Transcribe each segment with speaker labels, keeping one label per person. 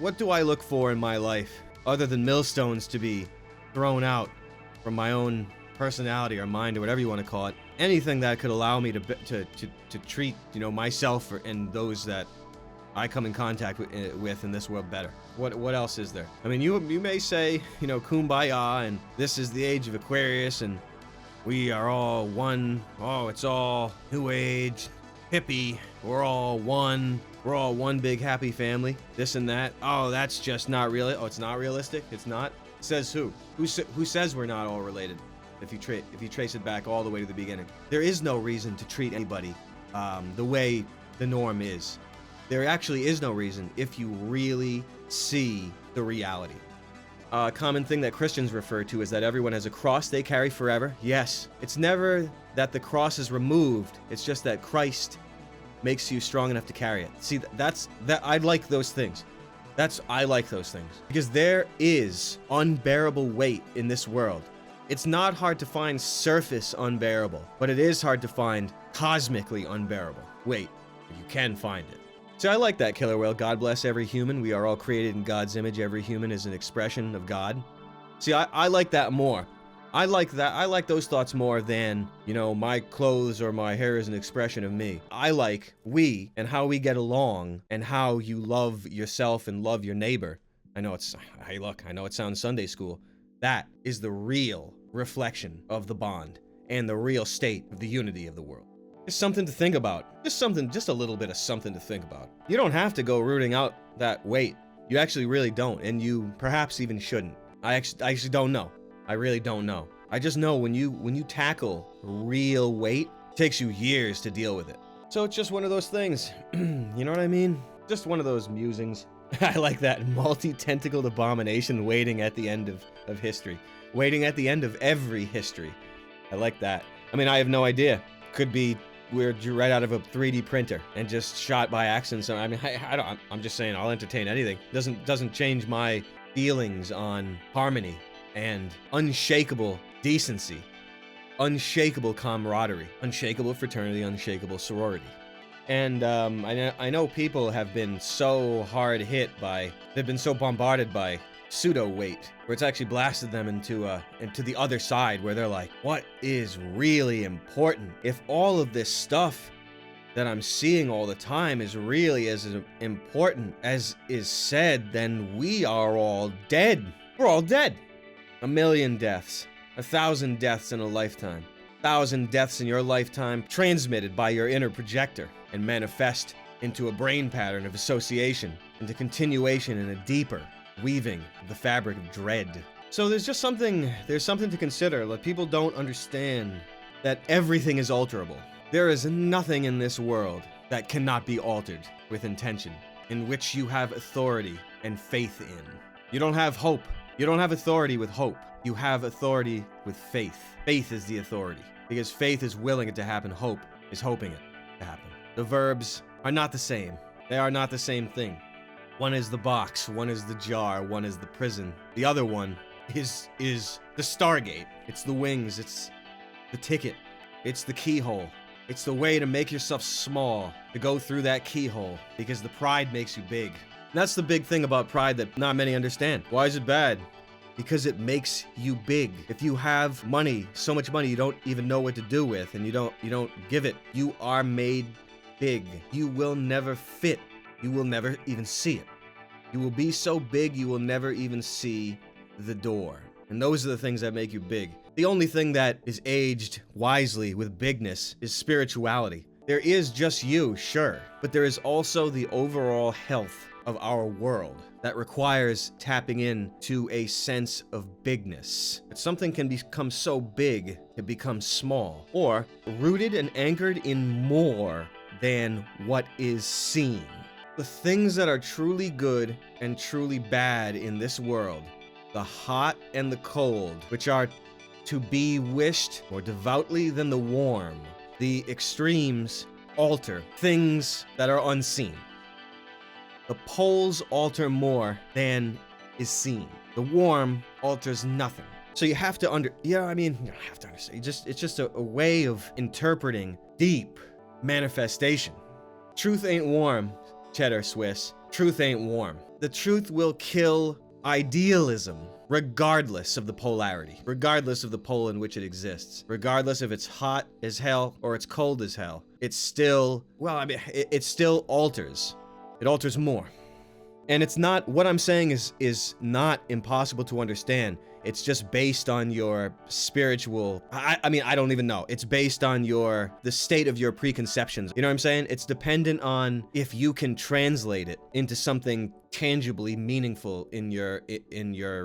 Speaker 1: what do I look for in my life other than millstones to be thrown out from my own personality or mind or whatever you want to call it? Anything that could allow me to treat, myself and those that I come in contact with in this world better. What else is there? I mean, you may say, kumbaya, and this is the age of Aquarius, and we are all one. Oh, it's all new age, hippie. We're all one. We're all one big happy family. This and that. Oh, that's just not real. Oh, it's not realistic. It's not. Says who? Who says we're not all related? If you trace it back all the way to the beginning, there is no reason to treat anybody the way the norm is. There actually is no reason if you really see the reality. A common thing that Christians refer to is that everyone has a cross they carry forever. Yes, it's never that the cross is removed. It's just that Christ makes you strong enough to carry it. See, I like those things. I like those things. Because there is unbearable weight in this world. It's not hard to find surface unbearable, but it is hard to find cosmically unbearable weight. You can find it. So I like that, Killer Whale. God bless every human. We are all created in God's image. Every human is an expression of God. See, I like that more. I like that. I like those thoughts more than, my clothes or my hair is an expression of me. I like we and how we get along and how you love yourself and love your neighbor. I know it sounds Sunday school. That is the real reflection of the bond and the real state of the unity of the world. Just something to think about. Just a little bit of something to think about. You don't have to go rooting out that weight. You actually really don't, and you perhaps even shouldn't. I actually don't know. I really don't know. I just know when you tackle real weight, it takes you years to deal with it. So it's just one of those things. You know what I mean? Just one of those musings. I like that multi-tentacled abomination waiting at the end of history. Waiting at the end of every history. I like that. I mean, I have no idea. Could be we're right out of a 3D printer and just shot by accident. So I mean, I'm just saying I'll entertain anything. Doesn't change my feelings on harmony and unshakable decency, unshakable camaraderie, unshakable fraternity, unshakable sorority. And I know people have been so hard hit they've been so bombarded by pseudo weight, where it's actually blasted them into the other side, where they're like, what is really important? If all of this stuff that I'm seeing all the time is really as important as is said, then we are all dead. We're all dead. 1 million deaths, 1,000 deaths in a lifetime, 1,000 deaths in your lifetime transmitted by your inner projector and manifest into a brain pattern of association, into continuation in a deeper weaving of the fabric of dread. So there's something to consider. Like, people don't understand that everything is alterable. There is nothing in this world that cannot be altered with intention, in which you have authority and faith in. You don't have hope. You don't have authority with hope. You have authority with faith. Faith is the authority, because faith is willing it to happen. Hope is hoping it to happen. The verbs are not the same. They are not the same thing. One is the box, one is the jar, one is the prison. The other one is the Stargate. It's the wings, it's the ticket, it's the keyhole. It's the way to make yourself small, to go through that keyhole, because the pride makes you big. And that's the big thing about pride that not many understand. Why is it bad? Because it makes you big. If you have money, so much money you don't even know what to do with, and you don't give it, you are made big. You will never fit. You will never even see it. You will be so big you will never even see the door. And those are the things that make you big. The only thing that is aged wisely with bigness is spirituality. There is just you, sure, but there is also the overall health of our world that requires tapping in to a sense of bigness. That something can become so big it becomes small, or rooted and anchored in more than what is seen. The things that are truly good and truly bad in this world, the hot and the cold, which are to be wished more devoutly than the warm, the extremes alter things that are unseen. The poles alter more than is seen. The warm alters nothing. So you have to you don't have to understand. It's just a way of interpreting deep manifestation. Truth ain't warm, Cheddar Swiss. truth ain't warm. The truth will kill idealism, regardless of the polarity, regardless of the pole in which it exists, regardless if it's hot as hell or it's cold as hell. It's still, well, I mean, it still alters. It alters more. And it's not, what I'm saying is not impossible to understand. It's just based on your spiritual, I mean, I don't even know. It's based on the state of your preconceptions. You know what I'm saying? It's dependent on if you can translate it into something tangibly meaningful in your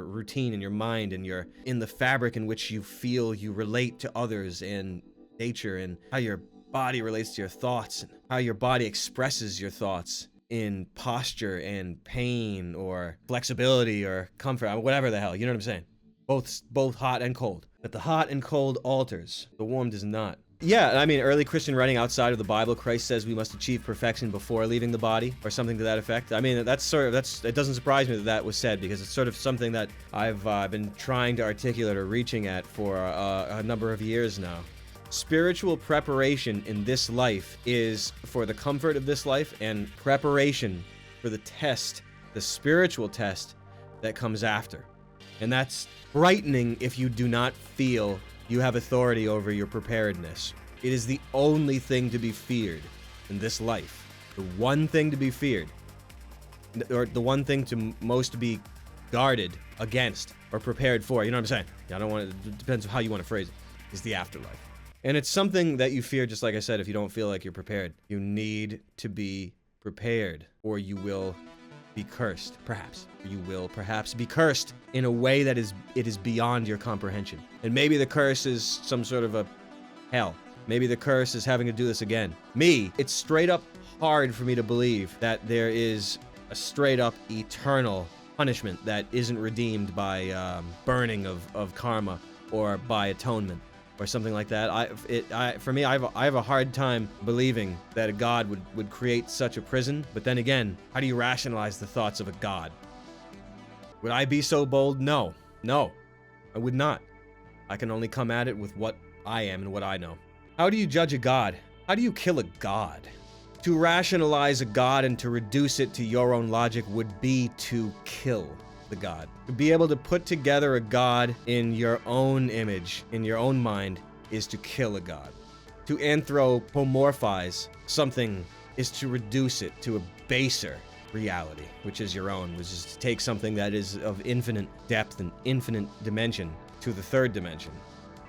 Speaker 1: routine, in your mind, in the fabric in which you feel you relate to others and nature, and how your body relates to your thoughts, and how your body expresses your thoughts in posture and pain or flexibility or comfort, whatever the hell, you know what I'm saying? Both hot and cold. But the hot and cold alters. The warm does not. Yeah, I mean, early Christian writing outside of the Bible, Christ says we must achieve perfection before leaving the body, or something to that effect. I mean, it doesn't surprise me that was said, because it's sort of something that I've been trying to articulate or reaching at for a number of years now. Spiritual preparation in this life is for the comfort of this life, and preparation for the test, the spiritual test that comes after. And that's frightening if you do not feel you have authority over your preparedness. It is the only thing to be feared in this life. The one thing to be feared, or the one thing to most be guarded against or prepared for. You know what I'm saying? Yeah, I don't want to, it depends on how you want to phrase it, is the afterlife. And it's something that you fear, just like I said, if you don't feel like you're prepared. You need to be prepared, or you will be cursed, perhaps. You will perhaps be cursed in a way that is beyond your comprehension. And maybe the curse is some sort of a hell. Maybe the curse is having to do this again. It's straight up hard for me to believe that there is a straight up eternal punishment that isn't redeemed by burning of karma or by atonement, or something like that. For me, I have a hard time believing that a God would create such a prison. But then again, how do you rationalize the thoughts of a God? Would I be so bold? No, I would not. I can only come at it with what I am and what I know. How do you judge a God? How do you kill a God? To rationalize a God and to reduce it to your own logic would be to kill the God. To be able to put together a God in your own image, in your own mind, is to kill a God. To anthropomorphize something is to reduce it to a baser reality, which is your own, which is to take something that is of infinite depth and infinite dimension to the third dimension.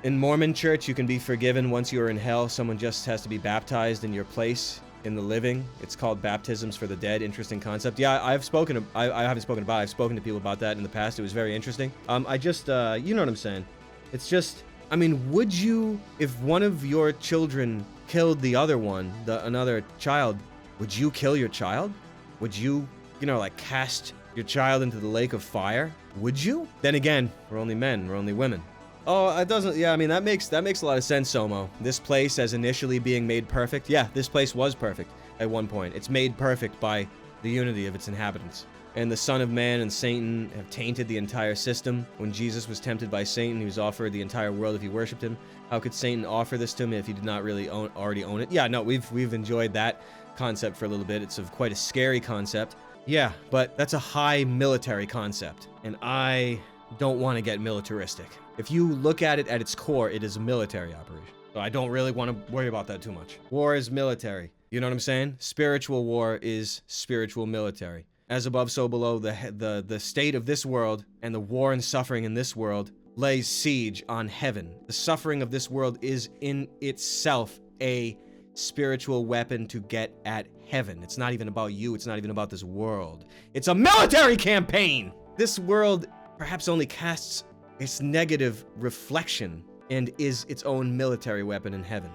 Speaker 1: In Mormon church, you can be forgiven once you are in hell. Someone just has to be baptized in your place in the living. It's called baptisms for the dead. Interesting concept. Yeah, I haven't spoken about it. I've spoken to people about that in the past. It was very interesting. I just, you know what I'm saying? It's just, I mean, would you, if one of your children killed the other one, another child, would you kill your child? Would you, like cast your child into the lake of fire? Would you? Then again, we're only men, we're only women. Oh, it doesn't, yeah, I mean, that makes a lot of sense, Somo. This place as initially being made perfect. Yeah, this place was perfect at one point. It's made perfect by the unity of its inhabitants. And the Son of Man and Satan have tainted the entire system. When Jesus was tempted by Satan, he was offered the entire world if he worshipped him. How could Satan offer this to him if he did not really already own it? Yeah, no, we've enjoyed that concept for a little bit. It's quite a scary concept. Yeah, but that's a high military concept. And I don't want to get militaristic. If you look at it at its core, it is a military operation. So I don't really want to worry about that too much. War is military. You know what I'm saying? Spiritual war is spiritual military. As above, so below. The state of this world and the war and suffering in this world lays siege on heaven. The suffering of this world is in itself a spiritual weapon to get at heaven. It's not even about you. It's not even about this world. It's a military campaign! This world perhaps only casts its negative reflection and is its own military weapon in heaven.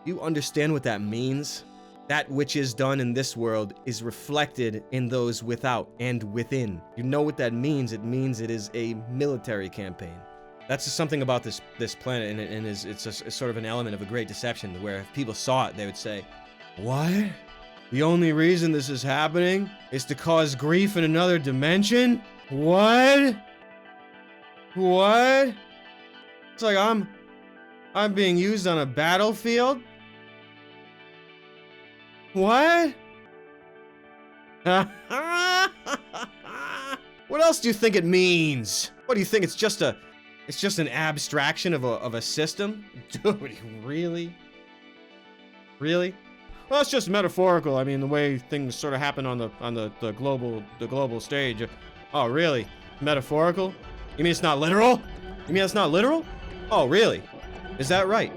Speaker 1: You understand what that means? That which is done in this world is reflected in those without and within. You know what that means? It means it is a military campaign. That's just something about this planet, and it's sort of an element of a great deception, where if people saw it, they would say, "What? The only reason this is happening is to cause grief in another dimension? What? What? It's like I'm being used on a battlefield? What? What else do you think it means? What do you think? It's just an abstraction of a system? Dude, really? Really? Well, it's just metaphorical. I mean, the way things sort of happen on the global stage. Oh, really? Metaphorical? You mean it's not literal? You mean it's not literal? Oh, really? Is that right?